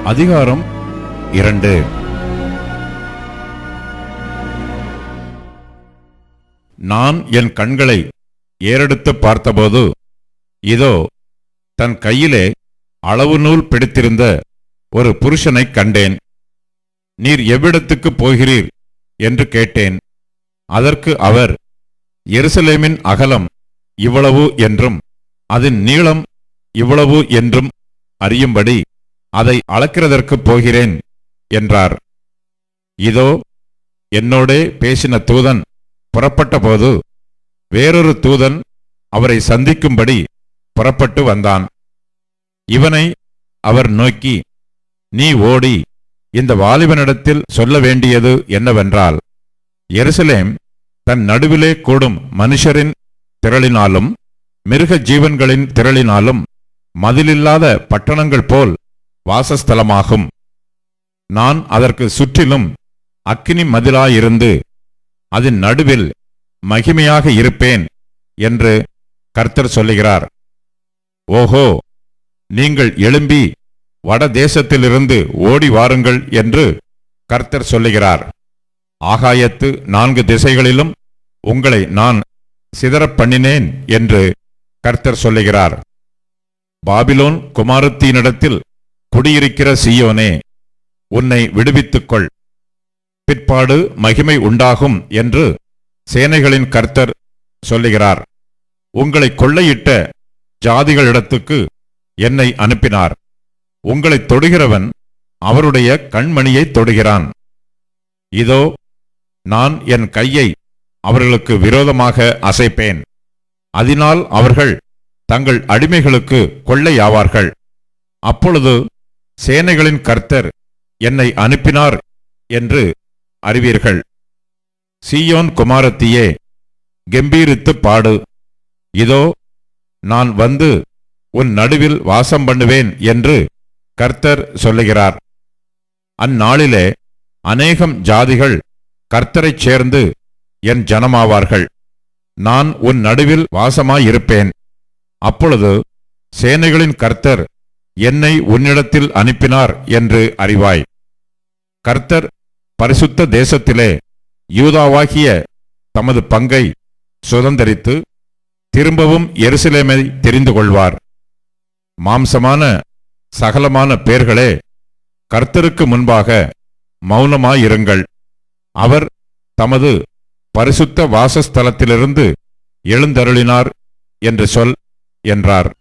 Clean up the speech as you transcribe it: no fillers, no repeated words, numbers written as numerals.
அதிகாரம் 2. நான் என் கண்களை ஏறெடுத்து பார்த்தபோது, இதோ தன் கையிலே அளவு நூல் பிடித்திருந்த ஒரு புருஷனைக் கண்டேன். நீர் எவ்விடத்துக்கு போகிறீர் என்று கேட்டேன். அதற்கு அவர், எருசலேமின் அகலம் இவ்வளவு என்றும் அதன் நீளம் இவ்வளவு என்றும் அறியும்படி அதை அளக்கிறதற்கு போகிறேன் என்றார். இதோ என்னோடே பேசின தூதன் புறப்பட்டபோது வேறொரு தூதன் அவரை சந்திக்கும்படி புறப்பட்டு வந்தான். இவனை அவர் நோக்கி, நீ ஓடி இந்த வாலிபனிடத்தில் சொல்ல வேண்டியது என்னவென்றால், எருசலேம் தன் நடுவிலே கூடும் மனுஷரின் திரளினாலும் மிருக ஜீவன்களின் திரளினாலும் மதிலில்லாத பட்டணங்கள் போல் வாசஸ்தலமாகும். நான் அதற்கு சுற்றிலும் அக்கினி மதிலாயிருந்து அதன் நடுவில் மகிமையாக இருப்பேன் என்று கர்த்தர் சொல்லுகிறார். ஓஹோ, நீங்கள் எழும்பி வடதேசத்திலிருந்து ஓடி வாருங்கள் என்று கர்த்தர் சொல்லுகிறார். ஆகாயத்து 4 திசைகளிலும் உங்களை நான் சிதறப் பண்ணினேன் என்று கர்த்தர் சொல்லுகிறார். பாபிலோன் குமாரத்தினிடத்தில் குடியிருக்கிற சீயோனே, உன்னை விடுவித்துக்கொள், பிற்பாடு மகிமை உண்டாகும் என்று சேனைகளின் கர்த்தர் சொல்லுகிறார். உங்களை கொள்ளையிட்ட ஜாதிகளிடத்துக்கு என்னை அனுப்பினார். உங்களை தொடுகிறவன் அவருடைய கண்மணியை தொடுகிறான். இதோ நான் என் கையை அவர்களுக்கு விரோதமாக அசைப்பேன். அதனால் அவர்கள் தங்கள் அடிமைகளுக்கு கொள்ளையாவார்கள். அப்பொழுது சேனைகளின் கர்த்தர் என்னை அனுப்பினார் என்று அறிவீர்கள். சீயோன் குமாரத்தியே, கெம்பீரித்து பாடு. இதோ நான் வந்து உன் நடுவில் வாசம் பண்ணுவேன் என்று கர்த்தர் சொல்லுகிறார். அந்நாளிலே அநேகம் ஜாதிகள் கர்த்தரைச் சேர்ந்து என் ஜனமாவார்கள். நான் உன் நடுவில் வாசமாயிருப்பேன். அப்பொழுது சேனைகளின் கர்த்தர் என்னை உன்னிடத்தில் அனுப்பினார் என்று அறிவாய். கர்த்தர் பரிசுத்த தேசத்திலே யூதாவாகிய தமது பங்கை சுதந்தரித்து திரும்பவும் எருசலேமை தெரிந்து கொள்வார். மாம்சமான சகலமான பேர்களே, கர்த்தருக்கு முன்பாக மௌனமாயிருங்கள். அவர் தமது பரிசுத்த வாசஸ்தலத்திலிருந்து எழுந்தருளினார் என்று சொல் என்றார்.